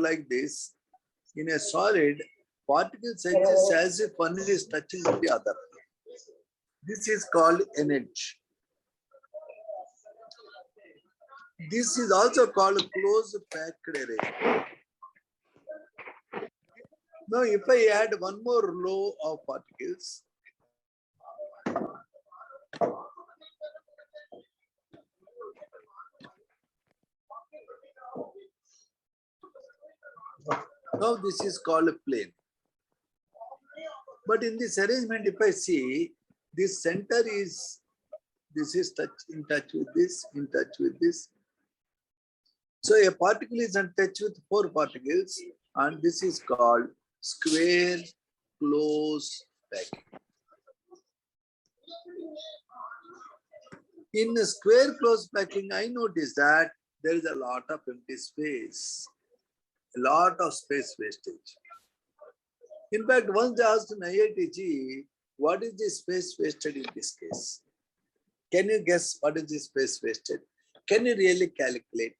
like this. In a solid, particles exist as if one is touching with the other. This is called an edge. This is also called closed packed array. Now, if I add one more row of particles, now this is called a plane. But in this arrangement, if I see, this center is, this is in touch with this, in touch with this. So a particle is in touch with 4 particles, and this is called square close packing. In a square close packing, I notice that there is a lot of empty space, a lot of space wastage. In fact, once I asked in IITG, what is the space wasted in this case? Can you guess what is the space wasted? Can you really calculate?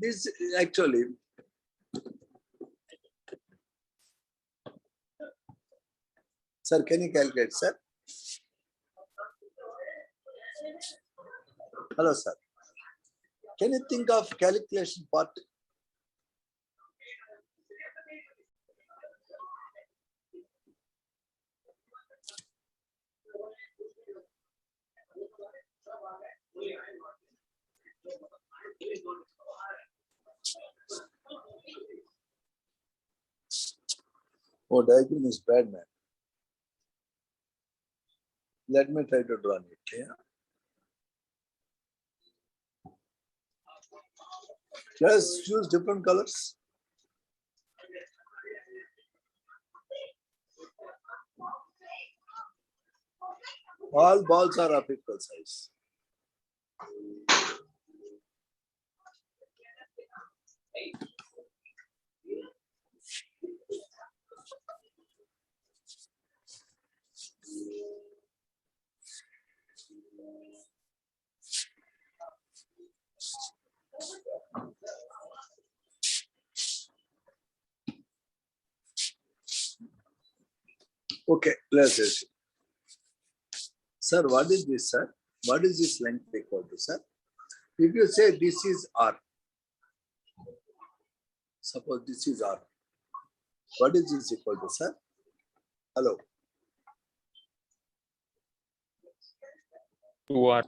This actually, sir, can you calculate, sir? Hello, sir. Can you think of calculation part? Oh, diagram is bad, man. Let me try to draw it. Yeah. Let's choose different colors. All balls are of equal size. Okay, let's see. Sir, what is this, sir? What is this length equal to, sir? If you say this is R, suppose this is R, what is this equal to, sir? Hello. 2R.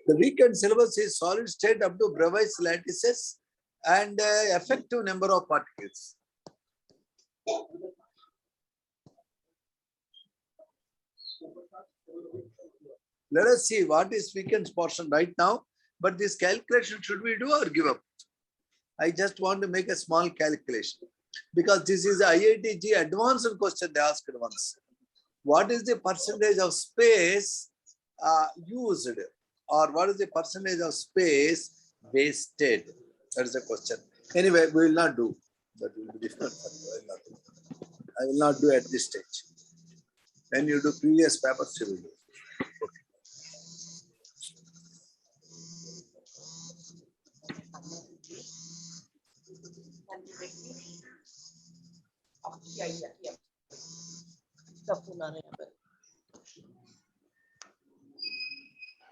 The weekend syllabus is solid state up to Bravais lattices and effective number of particles. Let us see what is weekend's portion right now. But this calculation should we do or give up? I just want to make a small calculation because this is a IITG advanced question they asked once. What is the percentage of space used, or what is the percentage of space wasted? That is the question. Anyway, we will not do. That will be different. I will not do at this stage. When you do previous papers, you will do.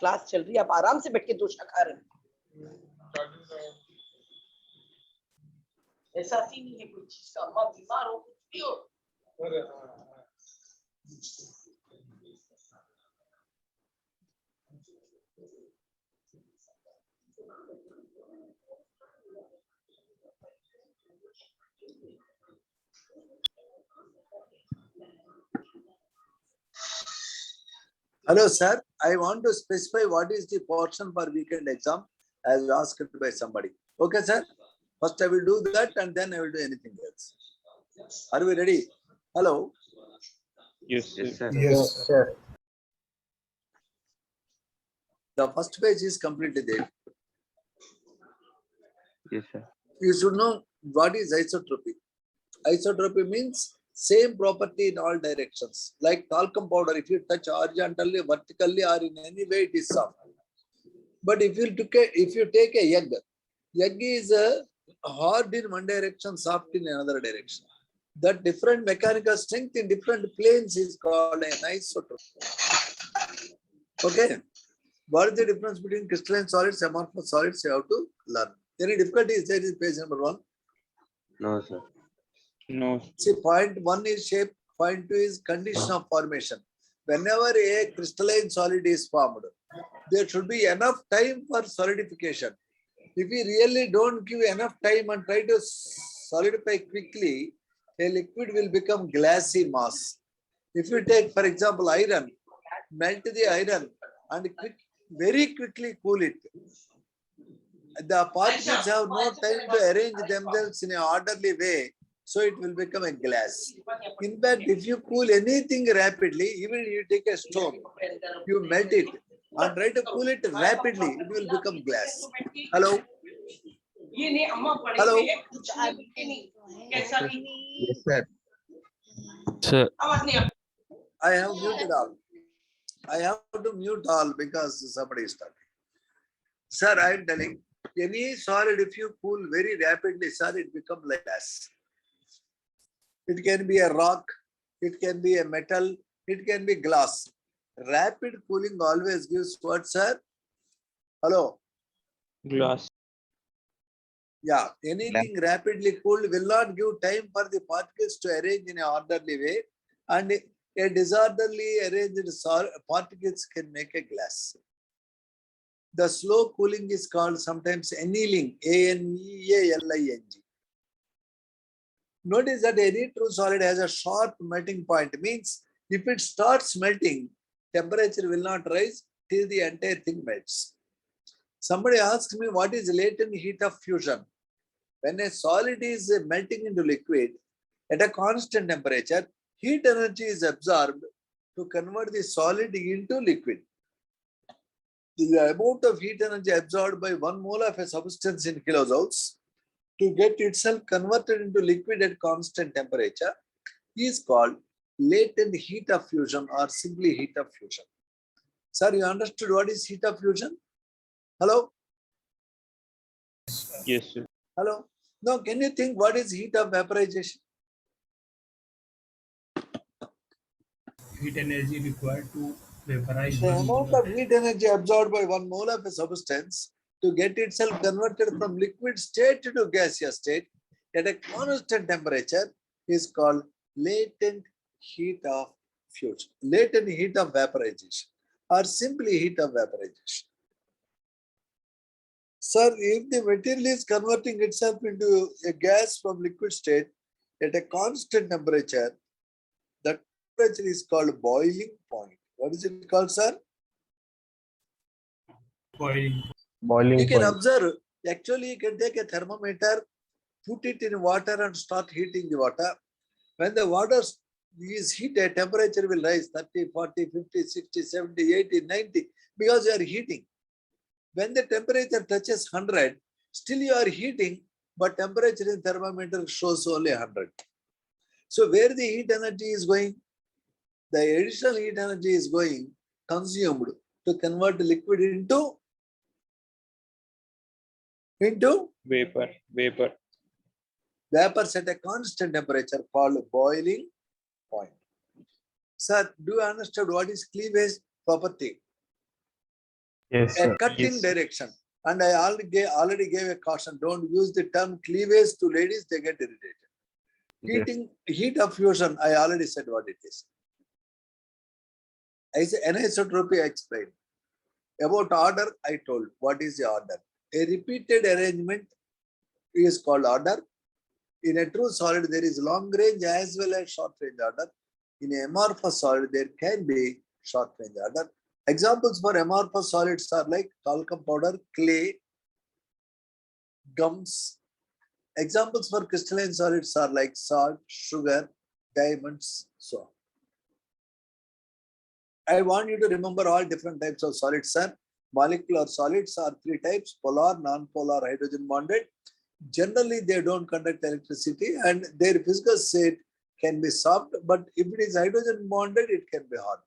Class चल रही है, आप आराम से बैठ के दोषा खा रहे हैं। ऐसा ही नहीं है कोई चीज का, अम्मा बीमार हो कुछ भी हो। Hello, sir. I want to specify what is the portion for weekend exam as asked by somebody. Okay, sir. First, I will do that and then I will do anything else. Are we ready? Hello. Yes, Yes, sir. Yes, sir. The first page is completely there. Yes, sir. You should know what is isotropy. Isotropy means same property in all directions. Like talcum powder, if you touch horizontally, vertically, or in any way, it is soft. But if you take a egg is hard in one direction, soft in another direction. That different mechanical strength in different planes is called an isotropy. Okay. What is the difference between crystalline solids, amorphous solids? You have to learn. Any difficulties there in page number 1? No, sir. No. See, point 1 is shape, point 2 is condition of formation. Whenever a crystalline solid is formed, there should be enough time for solidification. If we really don't give enough time and try to solidify quickly, a liquid will become glassy mass. If you take, for example, iron, melt the iron and very quickly cool it. The particles have no time to arrange themselves in an orderly way, so it will become a glass. In fact, if you cool anything rapidly, even if you take a stone, you melt it and try to cool it rapidly, it will become glass. Hello? Hello? Yes, sir. Sir. I have muted all. I have to mute all because somebody is talking. Sir, I am telling, any solid, if you cool very rapidly, sir, it becomes like glass. It can be a rock, it can be a metal, it can be glass. Rapid cooling always gives what, sir? Hello? Glass. Yeah, anything rapidly cooled will not give time for the particles to arrange in an orderly way, and a disorderly arranged particles can make a glass. The slow cooling is called sometimes annealing, ANEALING. Notice that any true solid has a sharp melting point. Means if it starts melting, temperature will not rise till the entire thing melts. Somebody asked me what is latent heat of fusion. When a solid is melting into liquid at a constant temperature, heat energy is absorbed to convert the solid into liquid. The amount of heat energy absorbed by 1 mole of a substance in kilojoules to get itself converted into liquid at constant temperature is called latent heat of fusion or simply heat of fusion. Sir, you understood what is heat of fusion? Hello? Yes, sir. Hello? Now, can you think what is heat of vaporization? Heat energy required to vaporize The 1 amount mole of heat energy absorbed by 1 mole of a substance to get itself converted from liquid state to gaseous state at a constant temperature is called latent heat of fusion, latent heat of vaporization, or simply heat of vaporization. Sir, if the material is converting itself into a gas from liquid state at a constant temperature, the temperature is called boiling point. What is it called, sir? boiling. You can observe, actually you can take a thermometer, put it in water and start heating the water. When the water is heated, temperature will rise 30, 40, 50, 60, 70, 80, 90 because you are heating. When the temperature touches 100, still you are heating, but temperature in thermometer shows only 100. So where the heat energy is going? The additional heat energy is going consumed to convert the liquid into Vapor. vapors at a constant temperature called boiling point. Sir, do you understand what is cleavage property? Yes, A sir. cutting Yes. direction. And I already gave a caution. Don't use the term cleavage to ladies, they get irritated. Yes. Heat of fusion, I already said what it is. Anisotropy I explained. About order, I told what is the order. A repeated arrangement is called order. In a true solid, there is long range as well as short range order. In a amorphous solid, there can be short range order. Examples for amorphous solids are like talcum powder, clay, gums. Examples for crystalline solids are like salt, sugar, diamonds, so on. I want you to remember all different types of solids, sir. Molecular solids are 3 types: polar, non-polar, hydrogen bonded. Generally, they don't conduct electricity and their physical state can be soft, but if it is hydrogen bonded, it can be hard.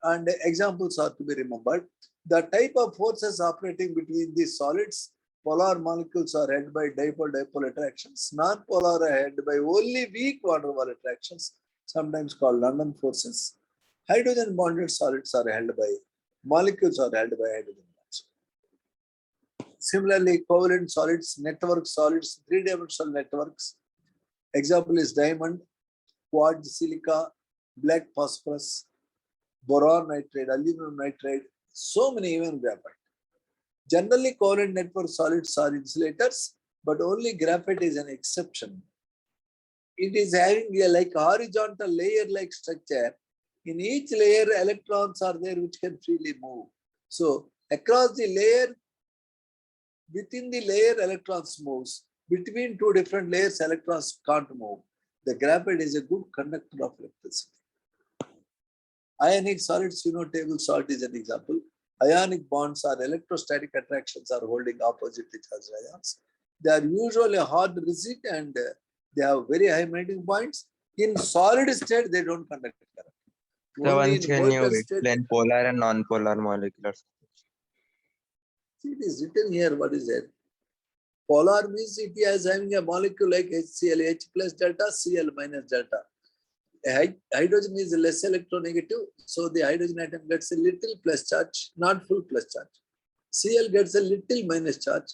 And examples are to be remembered. The type of forces operating between these solids, polar molecules are held by dipole-dipole attractions. Non-polar are held by only weak van der Waals attractions, sometimes called London forces. Hydrogen bonded solids are held by molecules are held by hydrogen bonds. Similarly, covalent solids, network solids, three-dimensional networks. Example is diamond, quartz, silica, black phosphorus, boron nitride, aluminum nitride, so many, even graphite. Generally, covalent network solids are insulators, but only graphite is an exception. It is having a like horizontal layer-like structure. In each layer, electrons are there which can freely move. So across the layer, within the layer, electrons moves. Between two different layers, electrons can't move. The graphite is a good conductor of electricity. Ionic solids, table salt is an example. Ionic bonds or electrostatic attractions are holding opposite charged ions. They are usually hard to resist and they have very high melting points. In solid state, they don't conduct current. So Only once in can you molten state, explain polar and non-polar molecules? it is written here, what is it? Polar means it is having a molecule like HCl, H plus delta, Cl minus delta. Hydrogen is less electronegative, so the hydrogen atom gets a little plus charge, not full plus charge. Cl gets a little minus charge.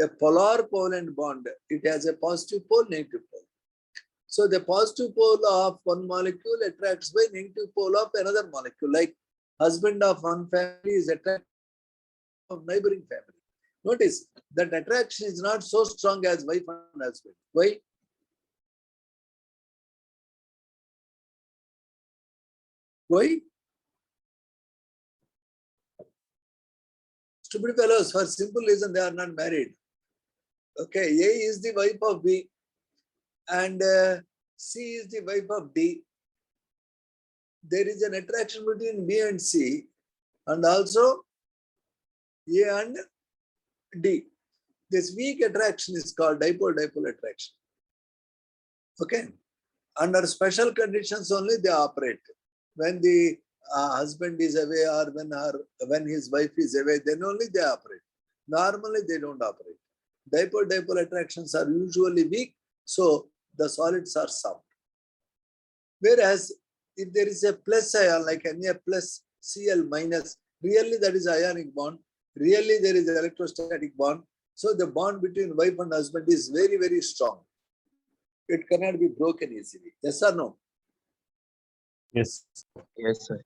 A polar covalent bond, it has a positive pole, negative pole. So the positive pole of one molecule attracts by negative pole of another molecule, like husband of one family is attracted of neighboring family. Notice that attraction is not so strong as wife and husband. Why? Why? Stupid fellows, for simple reason they are not married. Okay, A is the wife of B and C is the wife of D. There is an attraction between B and C and also A and D. This weak attraction is called dipole-dipole attraction. Okay. Under special conditions only they operate. When the husband is away or when his wife is away, then only they operate. Normally they don't operate. Dipole-dipole attractions are usually weak, so the solids are soft. Whereas if there is a plus ion like Na plus Cl minus, really that is ionic bond. Really there is electrostatic bond. So the bond between wife and husband is very, very strong. It cannot be broken easily. Yes or no? Yes. Yes, sir.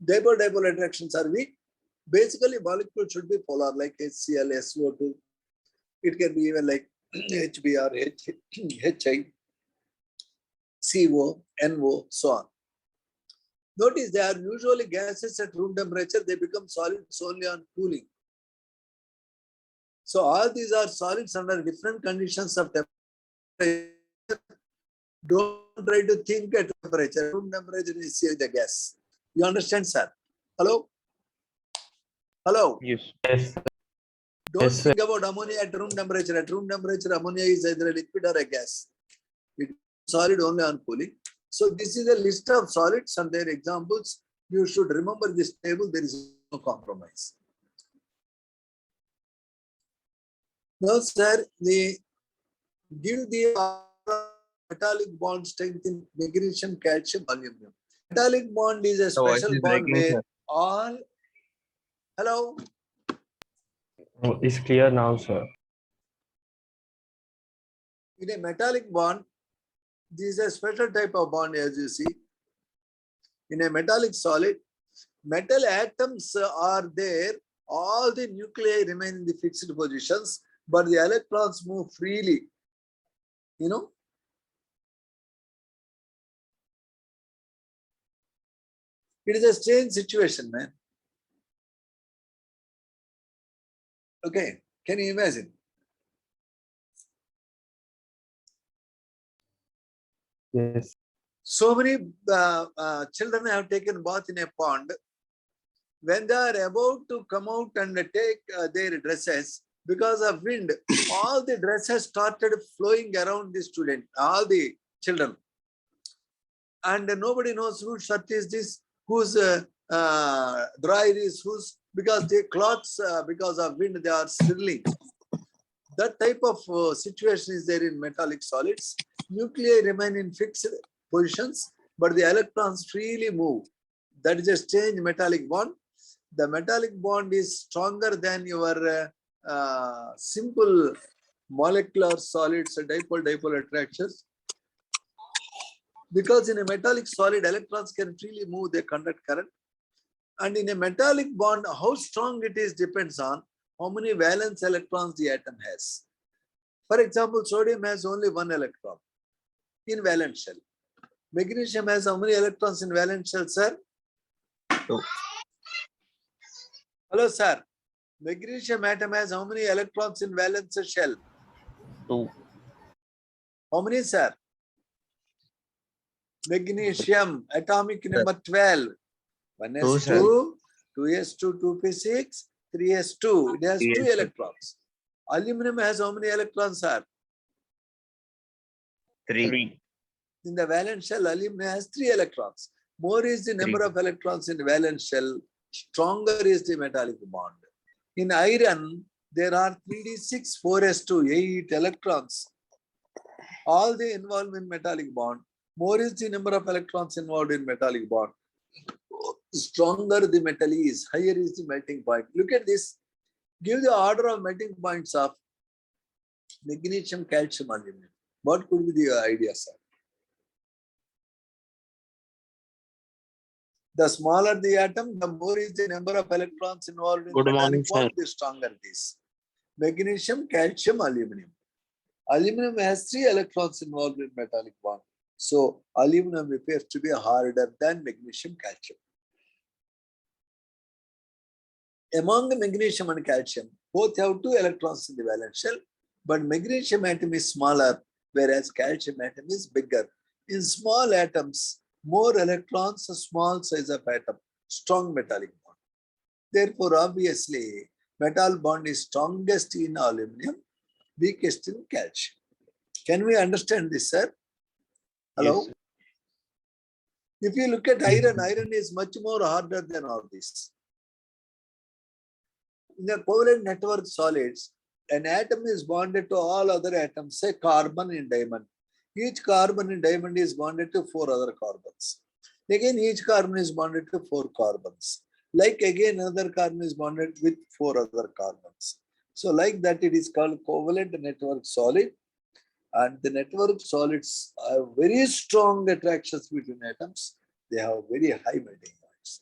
Dipole-dipole attractions are weak. Basically, molecule should be polar like HCl, SO2. It can be even like HBr, HI, CO, NO, so on. Notice they are usually gases at room temperature. They become solids only on cooling. So all these are solids under different conditions of temperature. Don't try to think at temperature. Room temperature is the gas. You understand, sir? Hello? Hello? Yes. Yes. Don't Yes, think about ammonia at room temperature. At room temperature, ammonia is either a liquid or a gas. It is solid only on cooling. So this is a list of solids and their examples. You should remember this table. There is no compromise. Now, sir, they give the metallic bond strength in magnesium, calcium, aluminum. Metallic bond is a The voice special is bond breaking, where sir. all. Hello. Oh, it's clear now, sir. In a metallic bond, this is a special type of bond, as you see. In a metallic solid, metal atoms are there. All the nuclei remain in the fixed positions, but the electrons move freely. You know? It is a strange situation, man. Okay, can you imagine? Yes. So many children have taken bath in a pond. When they are about to come out and take their dresses, because of wind, all the dresses started flowing around the student, all the children. And nobody knows whose shirt is this, whose dryer is whose, because the clothes, because of wind, they are swirling. That type of situation is there in metallic solids. Nuclei remain in fixed positions, but the electrons freely move. That is a strange metallic bond. The metallic bond is stronger than your simple molecular solids, dipole-dipole attractions. Because in a metallic solid, electrons can freely move, they conduct current. And in a metallic bond, how strong it is depends on how many valence electrons the atom has. For example, sodium has only one electron in valence shell. Magnesium has how many electrons in valence shell, sir? 2. Hello, sir. Magnesium atom has how many electrons in valence shell? 2. How many, sir? Magnesium, atomic number 12. 1s2, 2s2, 2p6, 3s2. It has 2 3s2. electrons. Aluminum has how many electrons, sir? 3. In the valence shell, aluminum has 3 electrons. More is the number 3. of electrons in the valence shell, stronger is the metallic bond. In iron, there are 3d6, 4s2, 8 electrons. All they involved in metallic bond. More is the number of electrons involved in metallic bond. Stronger the metal is, higher is the melting point. Look at this. Give the order of melting points of magnesium, calcium, aluminum. What could be the idea, sir? The smaller the atom, the more is the number of electrons involved in Good metallic morning, bond, sir. the stronger it is. Magnesium, calcium, aluminum. Aluminum has 3 electrons involved in metallic bond. So aluminum appears to be harder than magnesium, calcium. Among the magnesium and calcium, both have 2 electrons in the valence shell, but magnesium atom is smaller, whereas calcium atom is bigger. In small atoms, more electrons, a small size of atom, strong metallic bond. Therefore, obviously, metal bond is strongest in aluminum, weakest in calcium. Can we understand this, sir? Hello? Yes, sir. If you look at iron, iron is much more harder than all this. In the covalent network solids, an atom is bonded to all other atoms, say carbon in diamond. Each carbon in diamond is bonded to 4 other carbons. Again, each carbon is bonded to 4 carbons. Like again, another carbon is bonded with 4 other carbons. So like that, it is called covalent network solid. And the network solids have very strong attractions between atoms. They have very high melting points.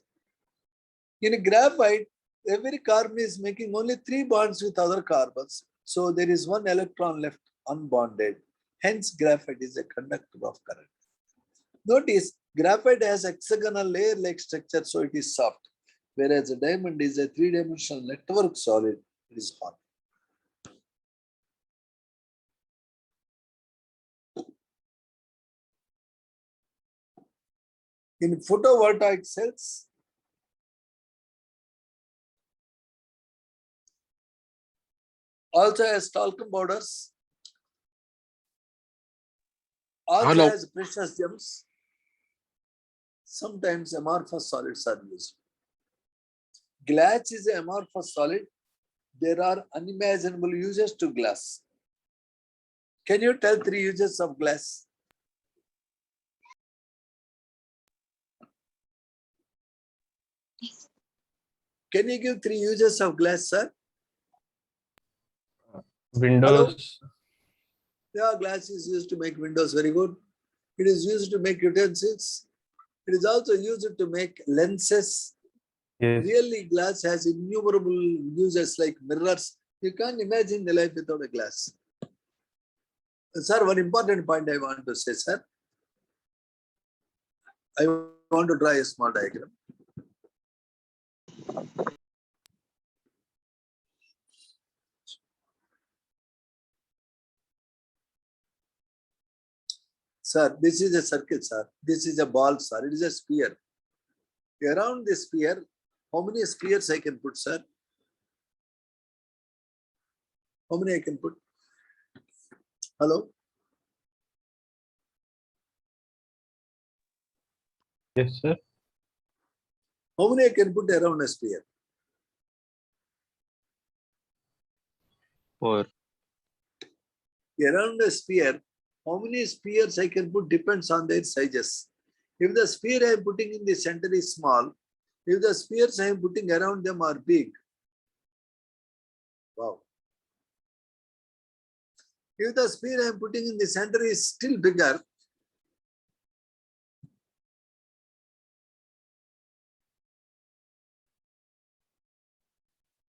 In graphite, every carbon is making only 3 bonds with other carbons. So there is 1 electron left unbonded. Hence, graphite is a conductor of current. Notice, graphite has hexagonal layer-like structure, so it is soft. Whereas a diamond is a 3-dimensional network solid, it is hard. In photovoltaic cells, also has talcum powders, also has precious gems. Sometimes amorphous solids are used. Glass is an amorphous solid. There are unimaginable uses to glass. Can you tell 3 uses of glass? Can you give 3 uses of glass, sir? Windows. Yeah, glass is used to make windows, very good. It is used to make utensils. It is also used to make lenses. Yes. Really, glass has innumerable uses like mirrors. You can't imagine the life without a glass. Sir, one important point I want to say, sir. I want to draw a small diagram. Sir, this is a circle, sir. This is a ball, sir. It is a sphere. Around the sphere, how many spheres I can put, sir? How many I can put? Hello? Yes, sir. How many I can put around a sphere? 4. Around a sphere, how many spheres I can put depends on their sizes. If the sphere I am putting in the center is small, if the spheres I am putting around them are big, wow. If the sphere I am putting in the center is still bigger,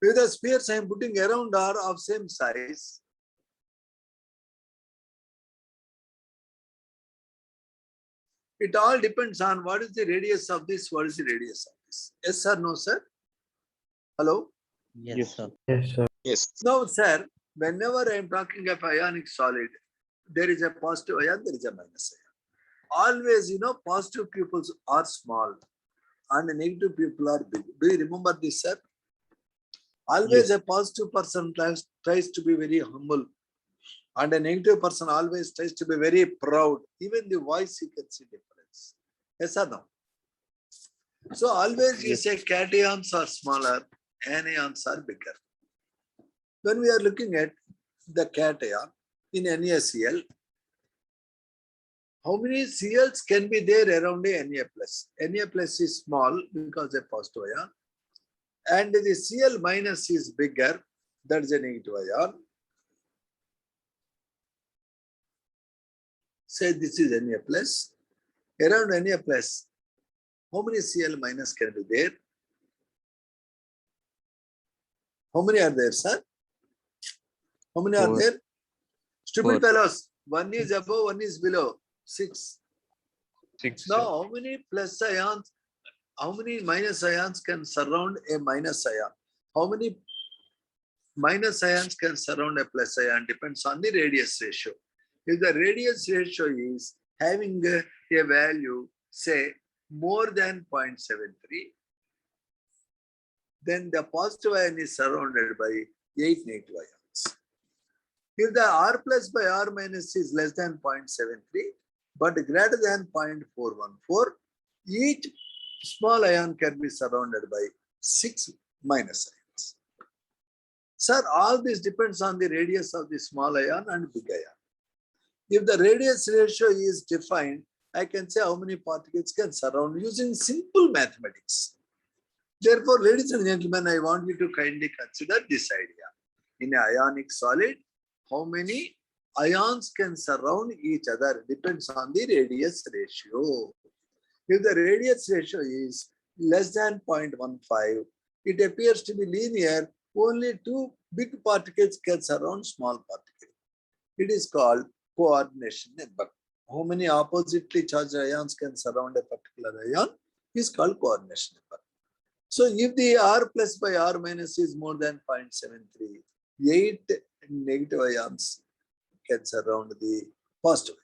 if the spheres I am putting around are of same size, it all depends on what is the radius of this, what is the radius of this. Yes or no, sir? Hello? Yes, sir. Yes, sir. Yes. Now, sir, whenever I am talking of ionic solid, there is a positive ion, there is a minus ion. Always, you know, positive pupils are small and the negative people are big. Do you remember this, sir? Always a positive person tries to be very humble, and a negative person always tries to be very proud. Even the voice, you can see difference. Yes or no? So always you say cations are smaller, anions are bigger. When we are looking at the cation in NaCl, how many Cls can be there around a Na+? Na+ is small because a positive ion, and the Cl- is bigger, that is a negative ion. Say this is Na+. Around Na+, how many Cl- can be there? How many are there, sir? How many are 4. there? Stupid 4. fellows. One is above, one is below. 6. 6. Now, how many plus ions, how many minus ions can surround a minus ion? How many minus ions can surround a plus ion? Depends on the radius ratio. If the radius ratio is having a value, say, more than 0.73, then the positive ion is surrounded by 8 negative ions. If the R plus by R minus is less than 0.73, but greater than 0.414, each small ion can be surrounded by 6 minus ions. Sir, all this depends on the radius of the small ion and big ion. If the radius ratio is defined, I can say how many particles can surround using simple mathematics. Therefore, ladies and gentlemen, I want you to kindly consider this idea. In an ionic solid, how many ions can surround each other depends on the radius ratio. If the radius ratio is less than 0.15, it appears to be linear. Only 2 big particles can surround small particles. It is called coordination number. How many oppositely charged ions can surround a particular ion is called coordination number. So if the R plus by R minus is more than 0.73, 8 negative ions can surround the positive ion.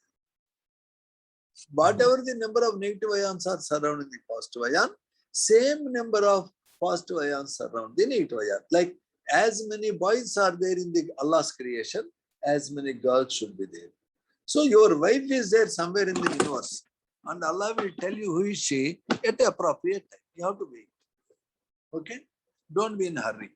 Whatever the number of negative ions are surrounding the positive ion, same number of positive ions surround the negative ion. Like as many boys are there in the Allah's creation, as many girls should be there. So your wife is there somewhere in the universe, and Allah will tell you who is she at the appropriate time. You have to wait. Okay? Don't be in a hurry.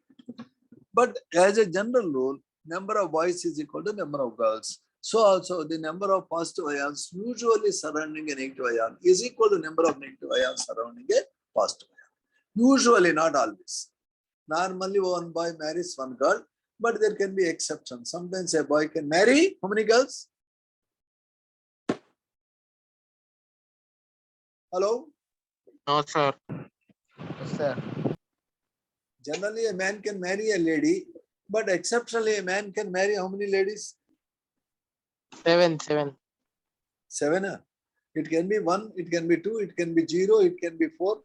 But as a general rule, number of boys is equal to number of girls. So also the number of positive ions usually surrounding a negative ion is equal to number of negative ions surrounding a positive ion. Usually, not always. Normally, one boy marries one girl, but there can be exceptions. Sometimes a boy can marry how many girls? Hello? No, sir. Yes, sir. Generally, a man can marry a lady, but exceptionally, a man can marry how many ladies? 7. 7. It can be 1, it can be 2, it can be 0, it can be 4.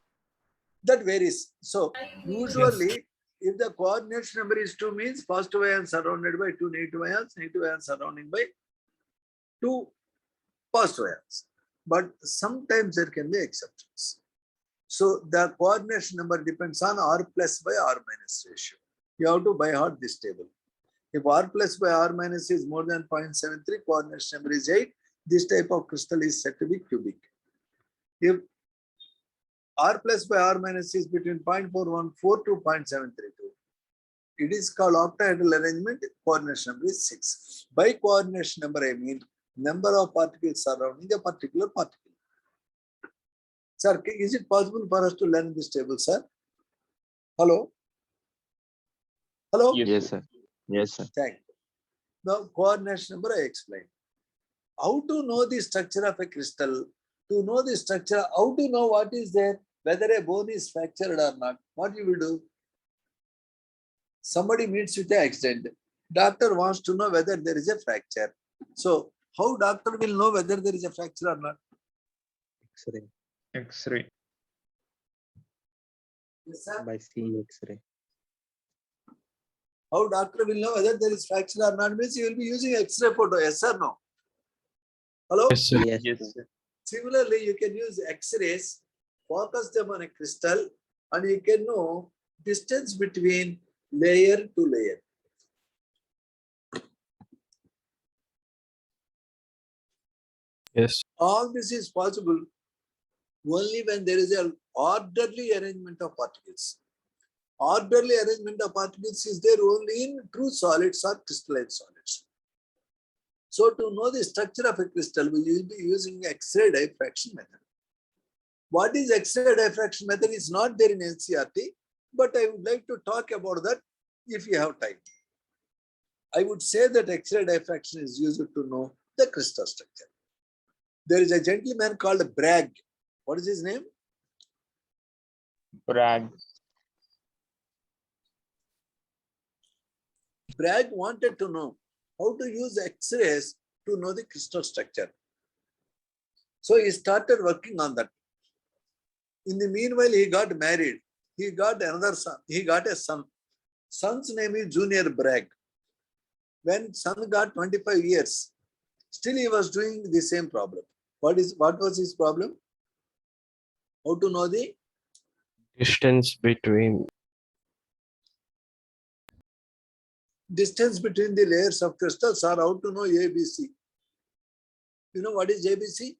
That varies. So, usually, if the coordination number is 2, means positive ions surrounded by 2 negative ions surrounding by 2 positive ions. But sometimes there can be exceptions. So, the coordination number depends on R plus by R minus ratio. You have to by heart this table. If R plus by R minus is more than 0.73, coordination number is 8. This type of crystal is said to be cubic. If R plus by R minus is between 0.414 to 0.732, it is called octahedral arrangement. Coordination number is 6. By coordination number, I mean number of particles surrounding a particular particle. Sir, is it possible for us to learn this table, sir? Hello? Hello? Yes, sir. Yes, sir. Thank you. Now, coordination number I explained. How to know the structure of a crystal? To know the structure, how to know what is there, whether a bone is fractured or not? What you will do? Somebody meets with an accident. Doctor wants to know whether there is a fracture. So, how doctor will know whether there is a fracture or not? X-ray. X-ray. Yes, sir. By seeing X-ray. How doctor will know whether there is fracture or not means he will be using X-ray photo. Yes or no? Hello? Yes, sir. Yes, Yes, sir. sir. Similarly, you can use X-rays, focus them on a crystal, and you can know distance between layer to layer. Yes. All this is possible only when there is an orderly arrangement of particles. Orderly arrangement of particles is there only in true solids or crystalline solids. So to know the structure of a crystal, we will be using X-ray diffraction method. What is X-ray diffraction method is not there in NCERT, but I would like to talk about that if you have time. I would say that X-ray diffraction is used to know the crystal structure. There is a gentleman called Bragg. What is his name? Bragg. Bragg wanted to know how to use X-rays to know the crystal structure. So he started working on that. In the meanwhile, he got married. He got another son. He got a son. Son's name is Junior Bragg. When son got 25 years, still he was doing the same problem. What was his problem? How to know the Distance between. distance between the layers of crystals, or how to know ABC. You know what is ABC?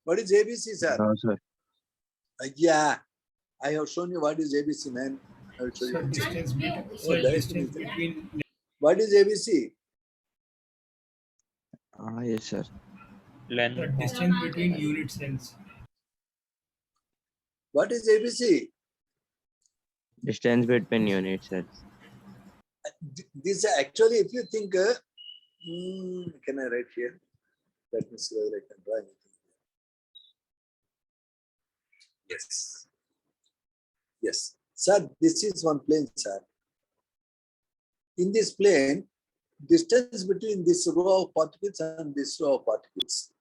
What is ABC, sir? No, sir. Yeah, I have shown you what is ABC, man. I will show So you. distance between, nice to meet you. What is ABC? Yes, sir. the Length. distance between unit cells. What is ABC? Distance between units, sir. This actually, if you think, can I write here? Let me see whether I can draw anything. Yes. Yes. Sir, this is one plane, sir. In this plane, distance between this row of particles and this row of particles.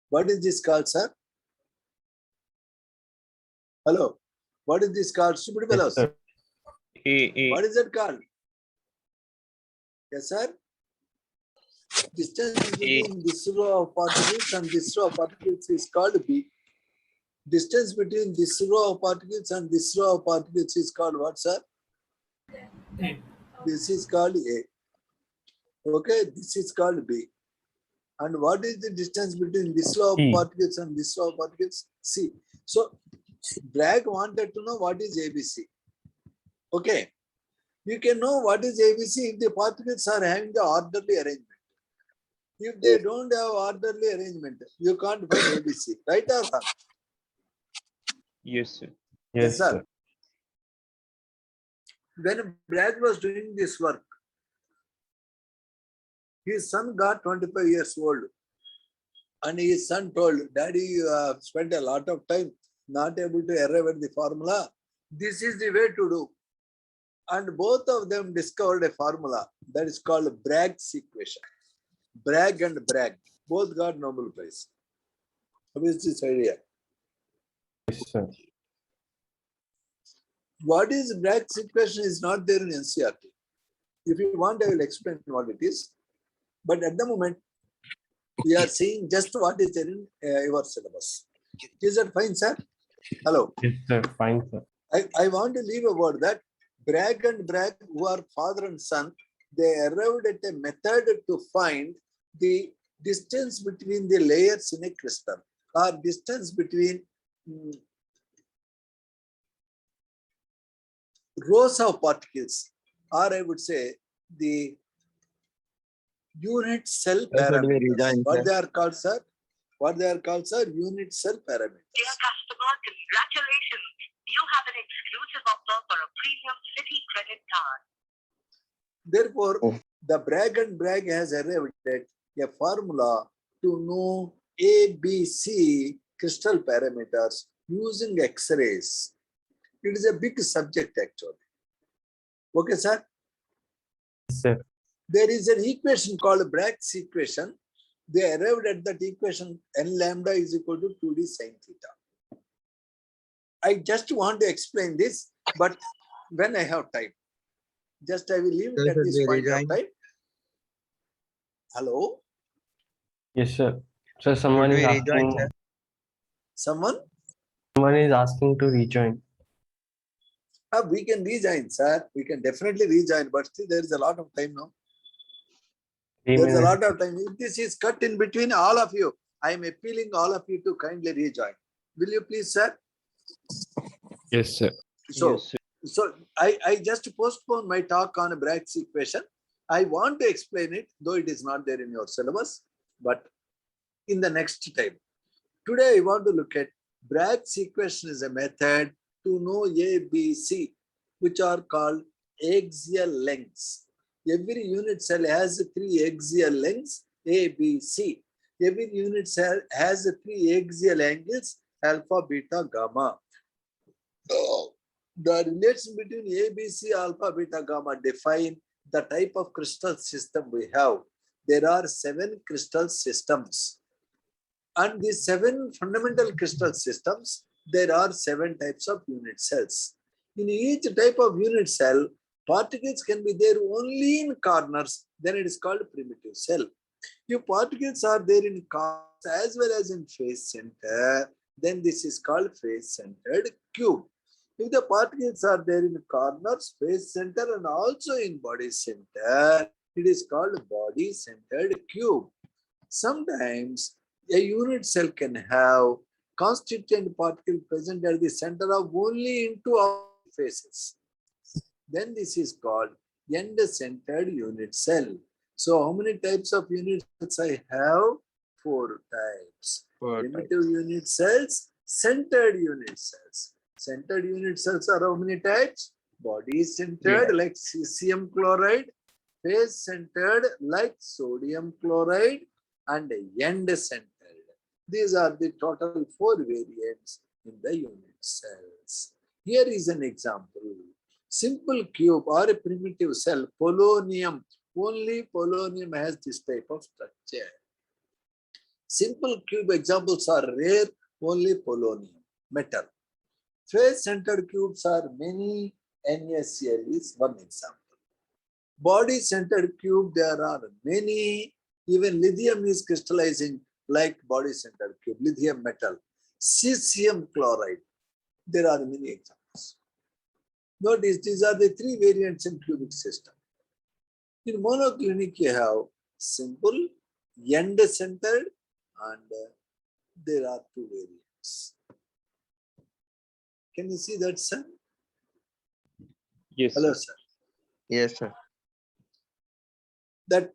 What is this called, sir? Hello. What is this called? Stupid fellows. What is it called? Yes, sir. Distance between this row of particles and this row of particles is called B. Distance between this row of particles and this row of particles is called what, sir? A. This is called A. Okay, this is called B. And what is the distance between this row of C. particles and this row of particles? C. So, Bragg wanted to know what is ABC. Okay. You can know what is ABC if the particles are having the orderly arrangement. If they don't have orderly arrangement, you can't find ABC. Right or wrong? Yes, sir. Yes, sir. When Bragg was doing this work, his son got 25 years old. And his son told, Daddy, you spent a lot of time not able to arrive at the formula. This is the way to do. And both of them discovered a formula that is called Bragg's equation. Bragg and Bragg both got Nobel Prize. What is this idea? Yes, sir. What is Bragg's equation is not there in NCERT. If you want, I will explain what it is. But at the moment, we are seeing just what is there in your syllabus. Is that fine, sir? Hello. Yes, sir. Fine, sir. I want to leave a word that Bragg and Bragg, who are father and son, they arrived at a method to find the distance between the layers in a crystal, or distance between rows of particles, or I would say the unit cell Sir, should we parameters. rejoin, What sir? they are called, sir? What they are called, sir? Unit cell parameters. Dear customer, congratulations. You have an exclusive offer for a premium City credit card. Therefore, Oh. the Bragg and Bragg has arrived at a formula to know ABC crystal parameters using X-rays. It is a big subject actually. Okay, sir? Yes, sir. There is an equation called Bragg's equation. They arrived at that equation n lambda is equal to 2d sine theta. I just want to explain this, but when I have time. Just I will leave it Sir, at should this we point of rejoin? time. Hello? Yes, sir. Sir, someone Should is we rejoin, asking. sir? Someone? Someone is asking to rejoin. We can rejoin, sir. We can definitely rejoin, but still there is a lot of time now. 3 There's a minutes. lot of time. If this is cut in between all of you, I am appealing all of you to kindly rejoin. Will you please, sir? Yes, sir. So, Yes, sir. so I just postpone my talk on Bragg's equation. I want to explain it, though it is not there in your syllabus, but in the next time. Today, I want to look at Bragg's equation is a method to know ABC, which are called axial lengths. Every unit cell has 3 axial lengths, A, B, C. Every unit cell has 3 axial angles, alpha, beta, gamma. The relation between A, B, C, alpha, beta, gamma define the type of crystal system we have. There are 7 crystal systems. And these 7 fundamental crystal systems, there are 7 types of unit cells. In each type of unit cell, particles can be there only in corners, then it is called primitive cell. If particles are there in corners as well as in face center, then this is called face-centered cube. If the particles are there in corners, face center, and also in body center, it is called body-centered cube. Sometimes a unit cell can have constituent particle present at the center of only into our faces. Then this is called end-centered unit cell. So how many types of unit cells I have? 4 types. Primitive unit cells, centered unit cells. Centered unit cells are how many types? Body-centered like cesium chloride, face-centered like sodium chloride, and end-centered. These are the total 4 variants in the unit cells. Here is an example. Simple cube or a primitive cell, polonium. Only polonium has this type of structure. Simple cube examples are rare, only polonium, metal. Face-centered cubes are many, NaCl is one example. Body-centered cube, there are many. Even lithium is crystallizing like body-centered cube, lithium metal. Cesium chloride, there are many examples. Notice these are the 3 variants in cubic system. In monoclinic, you have simple, end-centered, and there are 2 variants. Can you see that, sir? Yes, Hello, sir. sir. Yes, sir. That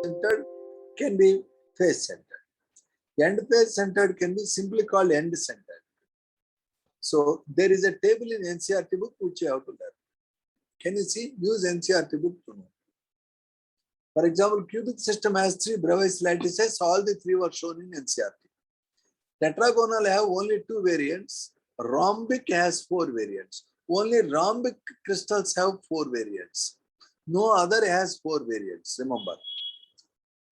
centered can be face centered. End face centered can be simply called end centered. So there is a table in NCERT book which you have to learn. Can you see? Use NCERT book to know. For example, cubic system has 3 Bravais lattices. All the 3 were shown in NCERT. Tetragonal have only 2 variants. Rhombic has 4 variants. Only rhombic crystals have 4 variants. No other has 4 variants. Remember.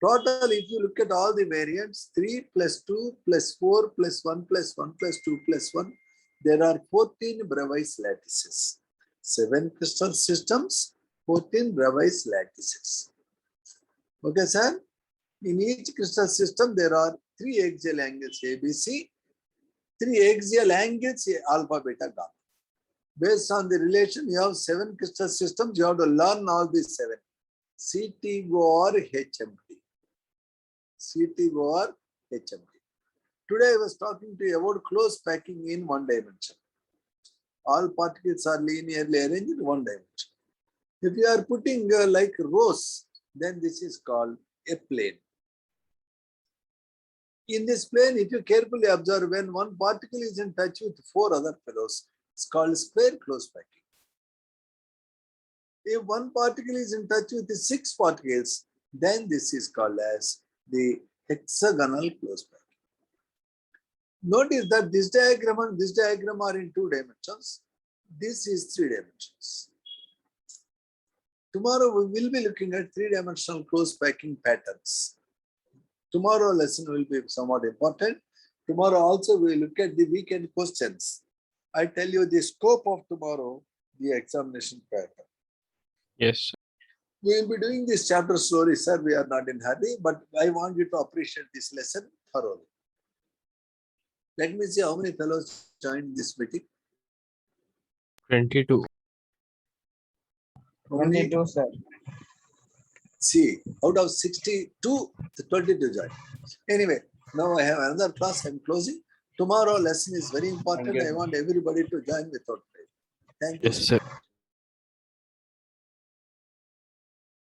Total, if you look at all the variants, 3 plus 2 plus 4 plus 1 plus 1 plus 2 plus 1, there are 14 Bravais lattices. 7 crystal systems, 14 Bravais lattices. Okay, sir? In each crystal system, there are 3 axial angles ABC, 3 axial angles alpha, beta, gamma. Based on the relation, you have 7 crystal systems, you have to learn all these 7. CT or HMT. CT or HMT. Today I was talking to you about close packing in 1 dimension. All particles are linearly arranged in 1 dimension. If you are putting like rows, then this is called a plane. In this plane, if you carefully observe, when one particle is in touch with 4 other fellows, it's called square close packing. If one particle is in touch with the 6 particles, then this is called as the hexagonal close packing. Notice that this diagram and this diagram are in 2 dimensions. This is 3 dimensions. Tomorrow we will be looking at 3-dimensional close packing patterns. Tomorrow lesson will be somewhat important. Tomorrow also we will look at the weekend questions. I tell you the scope of tomorrow, the examination pattern. Yes, sir. We will be doing this chapter slowly, sir. We are not in hurry, but I want you to appreciate this lesson thoroughly. Let me see how many fellows joined this meeting. 22. How many? 22, sir. See, out of 62, 22 joined. Anyway, now I have another class. I'm closing. Tomorrow lesson is very important. I want everybody to join without fail. Thank you. Yes, sir.